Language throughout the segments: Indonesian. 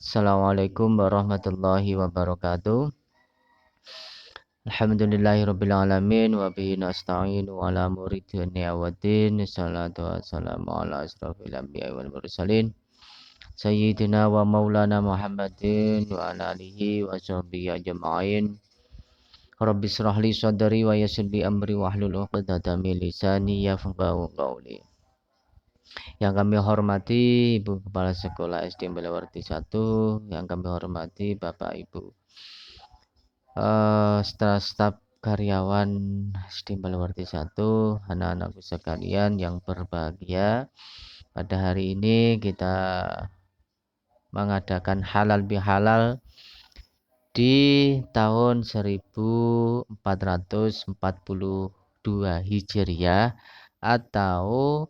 Assalamualaikum warahmatullahi wabarakatuh. Alhamdulillahirabbil alamin wa bihi nasta'inu ala umuri dunya waddin. Shalatu wassalamu ala asrofil anbiya'i wal mursalin sayyidina wa maulana Muhammadin wa ala alihi wa sahbihi ajma'in. Rabbi shrah li sadri wa yassir li amri wahlul 'uqdatam min lisani yafqahu qawli. Yang kami hormati Ibu Kepala Sekolah SD Balewarti 1, yang kami hormati Bapak Ibu staf karyawan SD Balewarti 1, anak-anakku sekalian yang berbahagia. Pada hari ini kita mengadakan halal bihalal di tahun 1442 Hijriah atau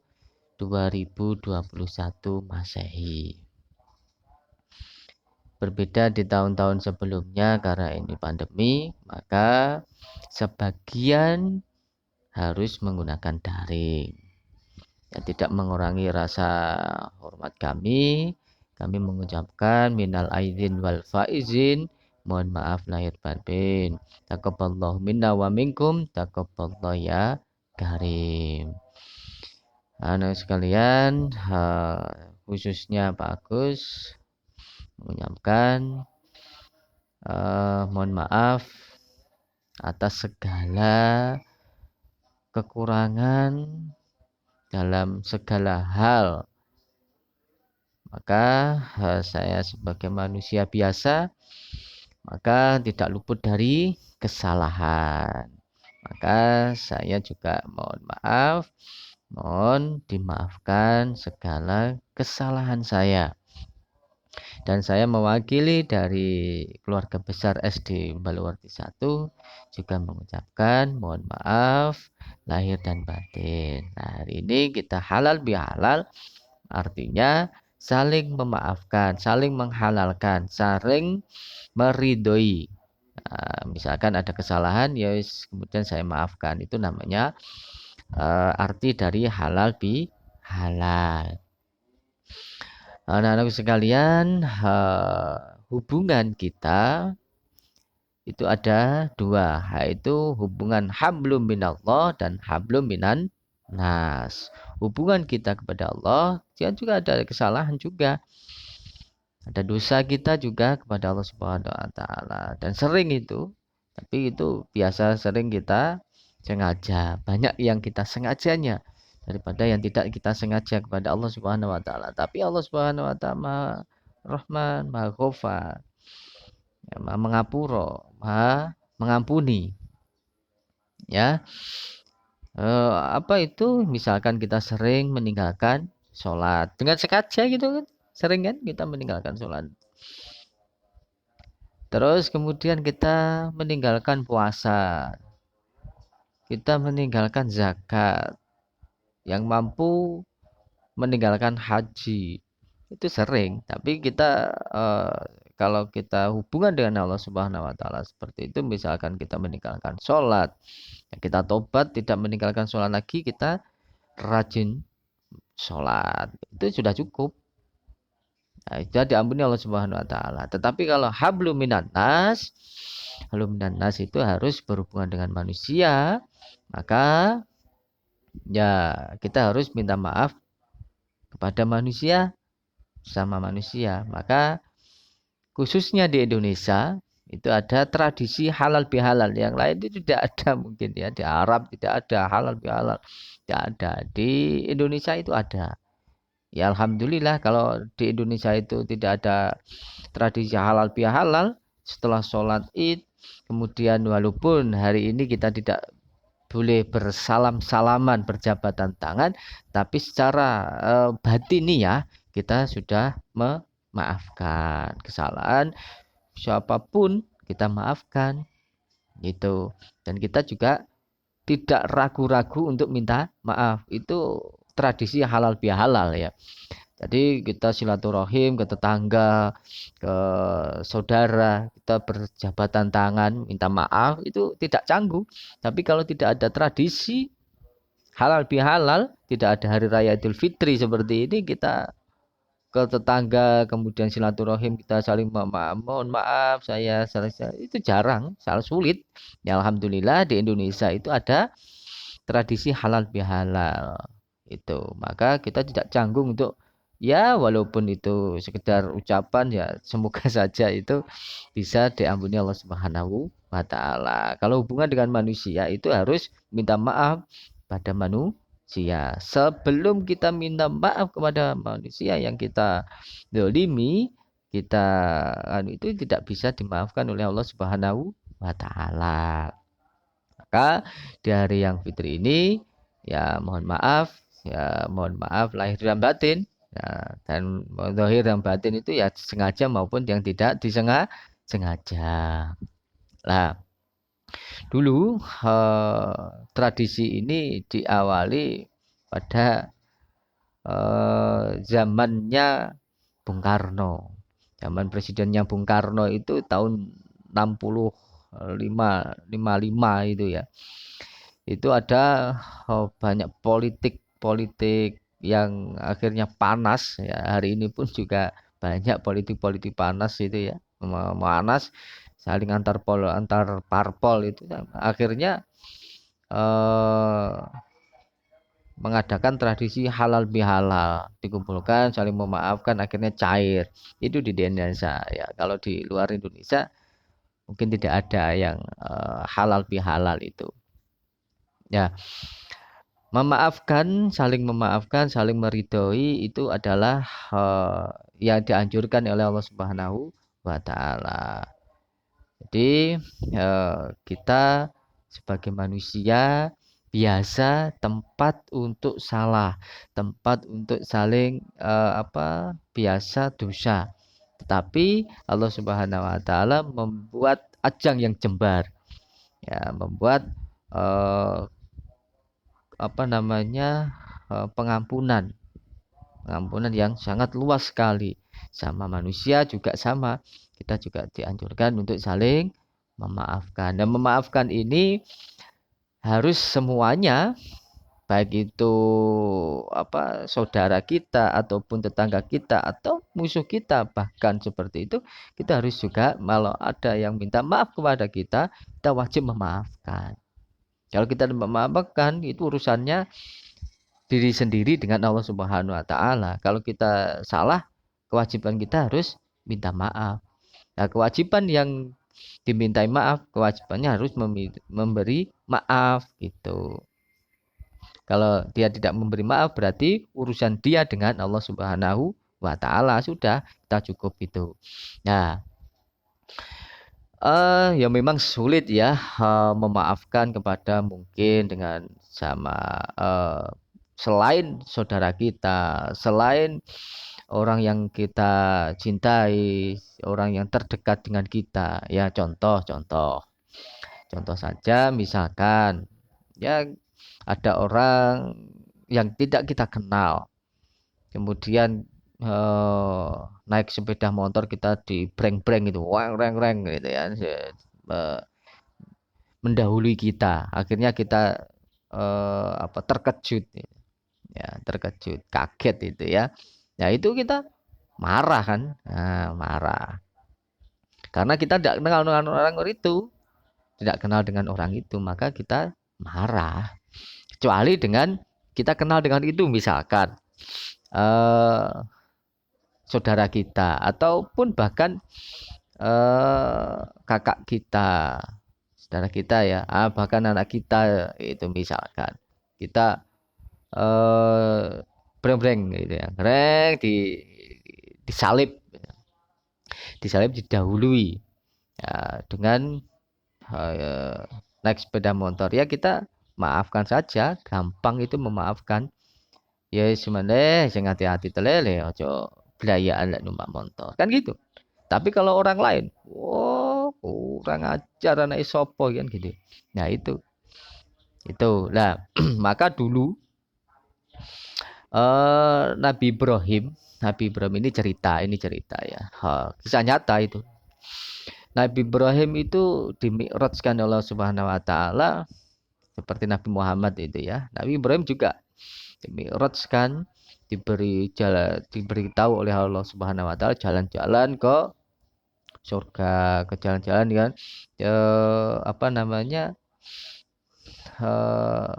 2021 Masehi. Berbeda di tahun-tahun sebelumnya karena ini pandemi, maka sebagian harus menggunakan daring. Ya, tidak mengurangi rasa hormat kami mengucapkan minal aidin wal faizin, mohon maaf lahir batin. Taqabbalallahu minna wa minkum, taqabbalallahu ya karim. Anak sekalian, khususnya Pak Agus mengucapkan mohon maaf atas segala kekurangan dalam segala hal. Maka saya sebagai manusia biasa maka tidak luput dari kesalahan. Maka saya juga mohon maaf, mohon dimaafkan segala kesalahan saya. Dan saya mewakili dari keluarga besar SD Balewarti 1 juga mengucapkan mohon maaf lahir dan batin. Nah, hari ini kita halal bihalal, artinya saling memaafkan, saling menghalalkan, saling meridhoi. Nah, misalkan ada kesalahan, ya kemudian saya maafkan. Itu namanya arti dari halal bihalal. Anak-anak sekalian, hubungan kita itu ada dua, yaitu hubungan hablum minallah dan hablum minan nas. Hubungan kita kepada Allah, dia juga ada kesalahan juga. Ada dosa kita juga kepada Allah Subhanahu wa taala, dan sering itu, tapi itu biasa sering kita sengaja. Banyak yang kita sengajanya daripada yang tidak kita sengaja kepada Allah Subhanahu wa taala. Tapi Allah Subhanahu wa taala Maha Rahman, Maha Ghafar, ya, Maha Mengapura, Maha Mengampuni. Ya. Apa itu? Misalkan kita sering meninggalkan sholat dengan sengaja gitu kan. Sering kan kita meninggalkan sholat. Terus kemudian kita meninggalkan puasa. Kita meninggalkan zakat. Yang mampu meninggalkan haji. Itu sering, tapi kita kalau kita hubungan dengan Allah Subhanahu wa taala seperti itu, misalkan kita meninggalkan sholat, kita tobat tidak meninggalkan sholat lagi, kita rajin sholat, itu sudah cukup. Nah, itu diampuni Allah Subhanahu wa taala. Tetapi kalau hablum minan nas itu harus berhubungan dengan manusia, maka ya kita harus minta maaf kepada manusia sama manusia. Maka khususnya di Indonesia itu ada tradisi halal bihalal, yang lain itu tidak ada mungkin ya. Di Arab tidak ada halal bihalal, tidak ada. Di Indonesia itu ada. Ya alhamdulillah kalau di Indonesia itu tidak ada tradisi halal bihalal setelah sholat Id. Kemudian walaupun hari ini kita tidak boleh bersalam-salaman, berjabatan tangan, tapi secara batiniah kita sudah memaafkan kesalahan siapapun, kita maafkan gitu. Dan kita juga tidak ragu-ragu untuk minta maaf. Itu tradisi halal bihalal ya. Jadi kita silaturahim ke tetangga, ke saudara, kita berjabatan tangan, minta maaf, itu tidak canggung. Tapi kalau tidak ada tradisi halal bihalal, tidak ada hari raya Idul Fitri seperti ini, kita ke tetangga, kemudian silaturahim kita saling mohon maaf saya itu jarang, sangat sulit. Ya alhamdulillah di Indonesia itu ada tradisi halal bihalal itu. Maka kita tidak canggung untuk ya walaupun itu sekedar ucapan ya semoga saja itu bisa diampuni Allah Subhanahu wa taala. Kalau hubungan dengan manusia itu harus minta maaf pada manusia. Sebelum kita minta maaf kepada manusia yang kita dolimi, kita itu tidak bisa dimaafkan oleh Allah Subhanahu wa taala. Maka di hari yang fitri ini ya mohon maaf lahir dan batin. Ya, dan zahir dan batin itu ya sengaja maupun yang tidak disengaja. Lah, dulu tradisi ini diawali pada zamannya Bung Karno. Zaman presidennya Bung Karno itu tahun 65 itu ya. Itu ada banyak politik-politik yang akhirnya panas ya. Hari ini pun juga banyak politik-politik panas itu ya. Panas saling antar parpol itu akhirnya eh, mengadakan tradisi halal bihalal, dikumpulkan saling memaafkan akhirnya cair. Itu di Indonesia ya. Kalau di luar Indonesia mungkin tidak ada yang halal bihalal itu. Ya, memaafkan, saling meridhoi itu adalah yang dianjurkan oleh Allah Subhanahu wa taala. Jadi kita sebagai manusia biasa tempat untuk salah, tempat untuk saling biasa dosa. Tetapi Allah Subhanahu wa taala membuat ajang yang jembar. Ya, membuat eh, pengampunan yang sangat luas sekali. Sama manusia juga sama, kita juga dianjurkan untuk saling memaafkan, dan memaafkan ini harus semuanya, baik itu saudara kita ataupun tetangga kita atau musuh kita, bahkan seperti itu kita harus juga kalau ada yang minta maaf kepada kita, kita wajib memaafkan. Kalau kita memaafkan itu urusannya diri sendiri dengan Allah Subhanahu wa taala. Kalau kita salah, kewajiban kita harus minta maaf. Nah, kewajiban yang dimintai maaf, kewajibannya harus memberi maaf gitu. Kalau dia tidak memberi maaf berarti urusan dia dengan Allah Subhanahu wa taala sudah kita cukup itu. Nah, ya memang sulit ya memaafkan kepada mungkin dengan sama selain saudara kita, selain orang yang kita cintai, orang yang terdekat dengan kita. Ya contoh saja misalkan ya ada orang yang tidak kita kenal, kemudian naik sepeda motor kita di breng-breng itu, weng reng reng gitu ya, mendahului kita, akhirnya kita terkejut, ya terkejut, kaget itu ya. Ya itu kita marah kan, nah, marah karena kita tidak kenal dengan orang itu, tidak kenal dengan orang itu, maka kita marah. Kecuali dengan kita kenal dengan itu, misalkan eh, saudara kita ataupun bahkan kakak kita, saudara kita ya, bahkan anak kita itu, misalkan kita breng-breng gitu ya, breng disalib, didahului ya, dengan naik sepeda motor ya, kita maafkan saja, gampang itu memaafkan ya. Sebenarnya sing hati-hati telele ojo belayaan lek numpak motor kan gitu. Tapi kalau orang lain, wow, kurang ajar anak sopo kan gitu. Nah itu lah. Maka dulu Nabi Ibrahim ini cerita ya, kisah nyata itu. Nabi Ibrahim itu dimi'rajkan oleh Allah Subhanahu wa taala seperti Nabi Muhammad itu ya. Nabi Ibrahim juga dimi'rajkan, diberitahu oleh Allah Subhanahu wa taala jalan-jalan ke surga, ke jalan-jalan kan apa namanya eh,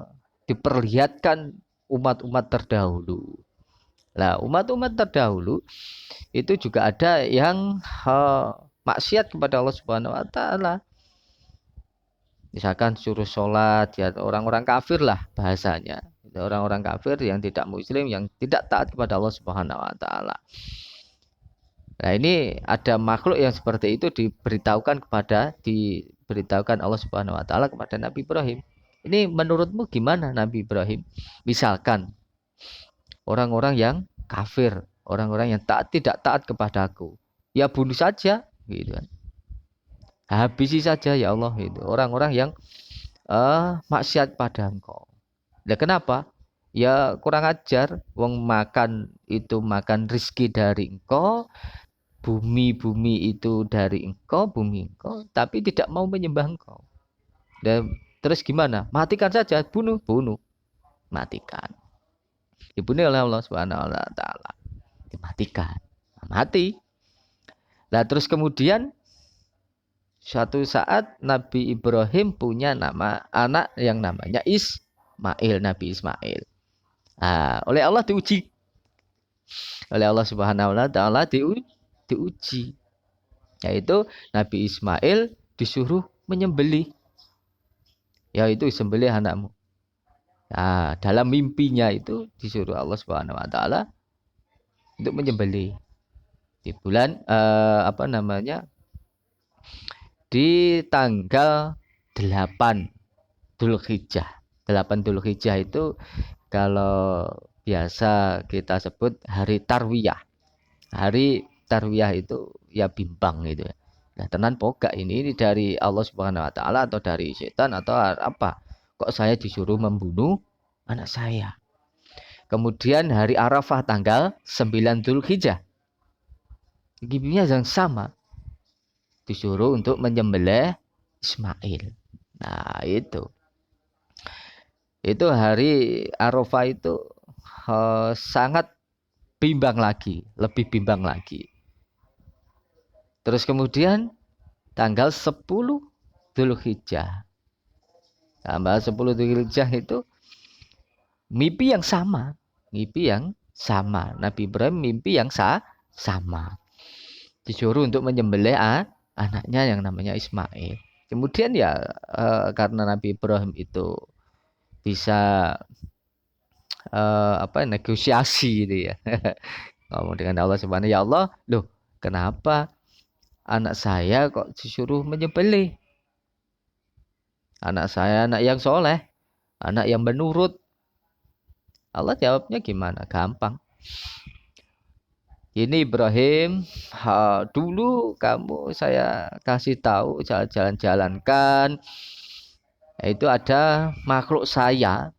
diperlihatkan umat-umat terdahulu. Nah, umat-umat terdahulu itu juga ada yang maksiat kepada Allah Subhanahu wa taala. Misalkan suruh sholat, ya orang-orang kafir lah bahasanya. Orang-orang kafir yang tidak muslim, yang tidak taat kepada Allah Subhanahu wa taala. Nah, ini ada makhluk yang seperti itu diberitahukan Allah Subhanahu wa taala kepada Nabi Ibrahim. Ini menurutmu gimana Nabi Ibrahim? Misalkan orang-orang yang kafir, orang-orang yang tidak taat kepadaku, ya bunuh saja gitu kan. Habisi saja ya Allah itu orang-orang yang maksiat pada engkau. Nah, kenapa? Ya kurang ajar, wong makan itu makan rizki dari engkau, bumi itu dari engkau, bumi engkau, tapi tidak mau menyembah engkau. Dan terus gimana? Matikan saja, bunuh, matikan. Dibunuh oleh Allah Subhanahu wa taala. Dimatikan. Mati. Nah, terus kemudian suatu saat Nabi Ibrahim punya anak yang namanya Ismail, Nabi Ismail. Nah, oleh Allah diuji. Oleh Allah Subhanahu wa taala diuji. Yaitu Nabi Ismail disuruh menyembelih. Yaitu sembelih anakmu. Nah, dalam mimpinya itu disuruh Allah Subhanahu wa taala untuk menyembelih di bulan apa namanya? Di tanggal 8 Dzulhijjah. 8 Dzulhijjah itu kalau biasa kita sebut hari Tarwiyah. Hari Tarwiyah itu ya bimbang gitu ya. Nah, tenan pokok ini dari Allah Subhanahu wa taala atau dari setan atau apa? Kok saya disuruh membunuh anak saya? Kemudian hari Arafah tanggal 9 Dzulhijjah. Gimana yang sama? Disuruh untuk menyembelih Ismail. Nah, itu hari Arafah itu sangat bimbang lagi, lebih bimbang lagi. Terus kemudian tanggal 10 Dzulhijjah. Tanggal 10 Dzulhijjah itu mimpi yang sama, Nabi Ibrahim mimpi yang sama. Disuruh untuk menyembelih anaknya yang namanya Ismail. Kemudian ya karena Nabi Ibrahim itu bisa negosiasi gitu ya. Ngomong dengan Allah Subhanahu, ya Allah, loh, kenapa anak saya kok disuruh menyembelih? Anak saya anak yang soleh, anak yang menurut. Allah jawabnya gimana? Gampang. Ini Ibrahim, dulu kamu saya kasih tahu jalan-jalankan, itu ada makhluk saya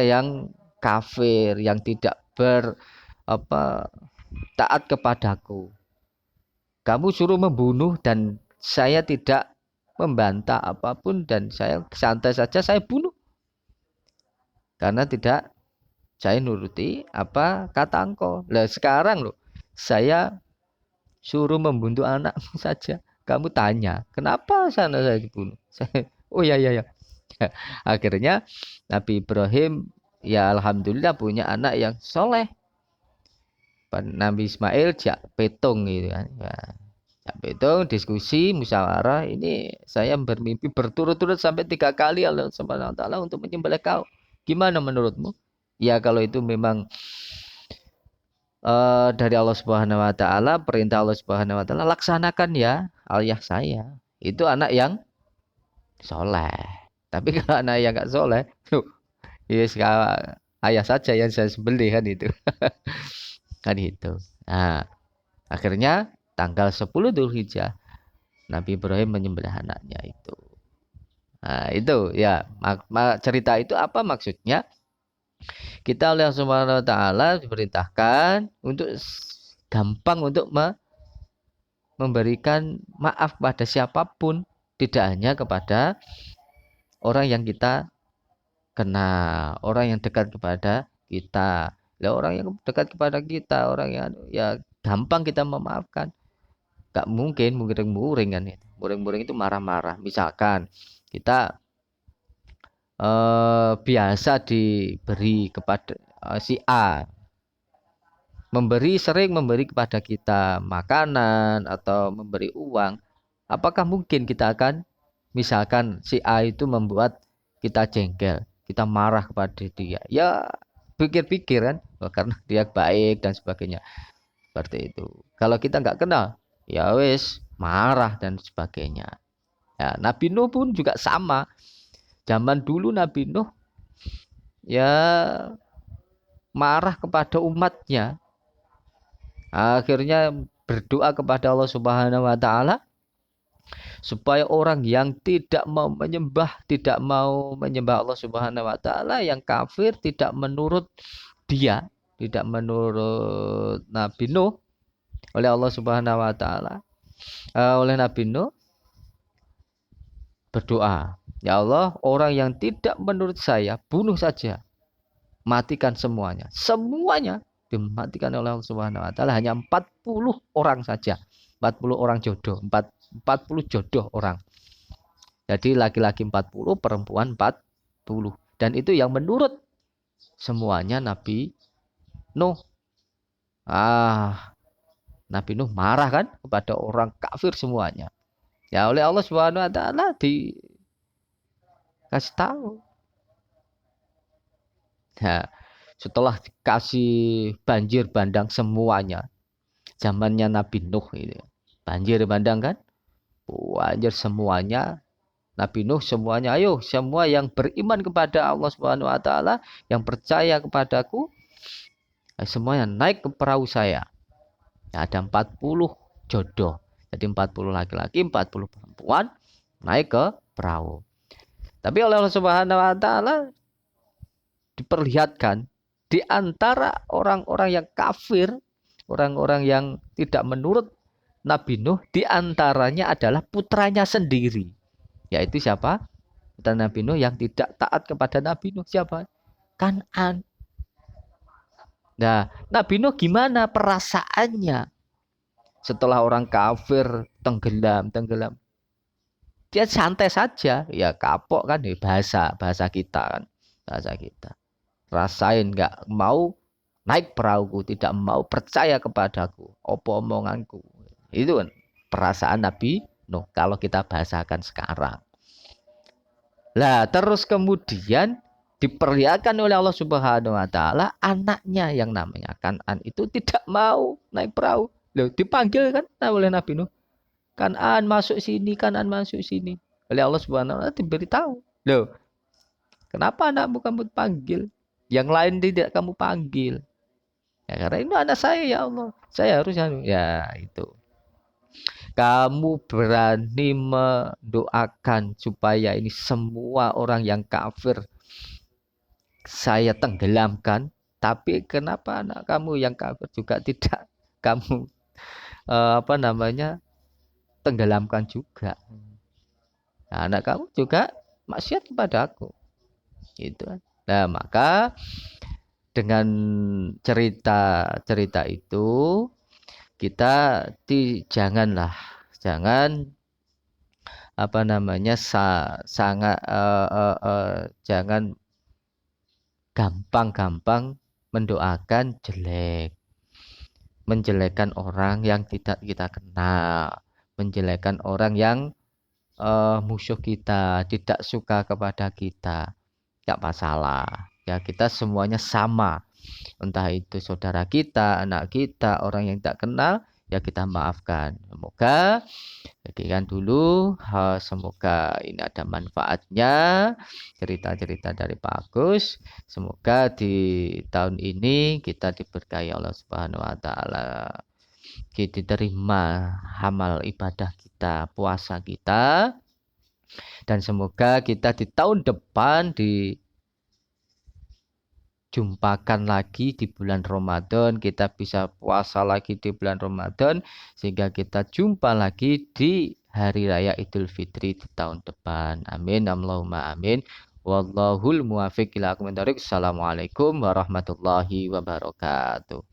yang kafir, yang tidak taat kepadaku. Kamu suruh membunuh dan saya tidak membantah apapun dan saya santai saja saya bunuh. Karena tidak saya nuruti apa kata engkau. Lah sekarang loh, saya suruh membunuh anakmu saja. Kamu tanya, kenapa saya dibunuh? Oh ya. Akhirnya Nabi Ibrahim ya alhamdulillah punya anak yang soleh. Nabi Ismail jak petung gitu kan. Ya, jak petung diskusi musyawarah. Ini saya bermimpi berturut-turut sampai 3 kali Allah Subhanahu wa taala untuk menyembelih kau. Gimana menurutmu? Ya kalau itu memang dari Allah Subhanahu wa taala, perintah Allah Subhanahu wa taala, laksanakan ya ayah saya. Itu anak yang soleh. Tapi kalau anak yang enggak soleh, yes, ayah saja yang saya sembelih kan itu. Kan itu. Nah, akhirnya tanggal 10 Dzulhijjah Nabi Ibrahim menyembelih anaknya itu. Nah, itu ya cerita itu apa maksudnya? Kita oleh Allah Subhanahu wa taala diperintahkan untuk gampang untuk memberikan maaf pada siapapun, tidak hanya kepada orang yang kita kenal, orang yang dekat kepada kita. Lah orang yang dekat kepada kita, orang yang ya gampang kita memaafkan. Gak mungkin muring-muring kan itu. Muring-muring itu marah-marah. Misalkan kita biasa diberi kepada si A, sering memberi kepada kita makanan atau memberi uang, apakah mungkin kita akan misalkan si A itu membuat kita jengkel, kita marah kepada dia? Ya pikir-pikir kan, karena dia baik dan sebagainya. Seperti itu. Kalau kita nggak kenal, ya wes marah dan sebagainya. Ya, Nabi Nuh pun juga sama. Zaman dulu Nabi Nuh ya marah kepada umatnya. Akhirnya berdoa kepada Allah Subhanahu wa taala supaya orang yang tidak mau menyembah Allah Subhanahu wa taala, yang kafir, tidak menurut dia, tidak menurut Nabi Nuh oleh Allah Subhanahu wa taala, oleh Nabi Nuh berdoa, ya Allah, orang yang tidak menurut saya bunuh saja, matikan semuanya. Semuanya dimatikan oleh Allah Subhanahu wa taala, hanya 40 orang saja. 40 orang jodoh, 40 jodoh orang. Jadi laki-laki 40, perempuan 40. Dan itu yang menurut semuanya Nabi Nuh. Nabi Nuh marah kan kepada orang kafir semuanya. Ya oleh Allah Subhanahu wa taala dikasih tahu. Nah, setelah dikasih banjir bandang semuanya, zamannya Nabi Nuh ini. Banjir bandang kan? Banjir semuanya. Nabi Nuh semuanya, ayo semua yang beriman kepada Allah Subhanahu wa taala, yang percaya kepadaku, semuanya naik ke perahu saya. Ya, ada 40 jodoh. Jadi 40 laki-laki, 40 perempuan naik ke perahu. Tapi oleh Allah Subhanahu wa taala diperlihatkan di antara orang-orang yang kafir, orang-orang yang tidak menurut Nabi Nuh, di antaranya adalah putranya sendiri. Yaitu siapa? Putra Nabi Nuh yang tidak taat kepada Nabi Nuh. Siapa? Kan'an. Nah, Nabi Nuh gimana perasaannya setelah orang kafir tenggelam? Dia santai saja, ya kapok kan, bahasa kita kan, bahasa kita. Rasain nggak mau naik perahuku, tidak mau percaya kepadaku, opo omonganku. Itu kan perasaan Nabi Nuh kalau kita bahasakan sekarang. Lah terus kemudian diperlihatkan oleh Allah Subhanahu wa taala anaknya yang namanya Kan'an itu tidak mau naik perahu. Loh, dipanggil kan oleh Nabi Nuh. Kan'an masuk sini, Kan'an masuk sini. Oleh Allah Subhanahu wa taala diberitahu. Loh, kenapa anakmu kamu panggil? Yang lain tidak kamu panggil. Ya karena ini anak saya ya Allah. Saya harus ya itu. Kamu berani mendoakan supaya ini semua orang yang kafir saya tenggelamkan, tapi kenapa anak kamu yang kafir juga tidak kamu tenggelamkan juga? Nah, anak kamu juga maksiat kepada aku. Gitu. Nah, maka dengan cerita itu kita jangan jangan gampang-gampang mendoakan jelek, menjelekkan orang yang tidak kita kenal, menjelekkan orang yang musuh kita, tidak suka kepada kita, tidak masalah. Ya kita semuanya sama, entah itu saudara kita, anak kita, orang yang tak kenal, ya kita maafkan. Semoga sekian dulu, semoga ini ada manfaatnya cerita-cerita dari Pak Agus. Semoga di tahun ini kita diberkahi Allah Subhanahu wa taala, kita diterima amal ibadah kita, puasa kita, dan semoga kita di tahun depan dijumpakan lagi di bulan Ramadan, kita bisa puasa lagi di bulan Ramadan, sehingga kita jumpa lagi di Hari Raya Idul Fitri di tahun depan. Amin, Allahumma amin. Wallahul muwaffiq ila aqwamit thoriq. Assalamualaikum warahmatullahi wabarakatuh.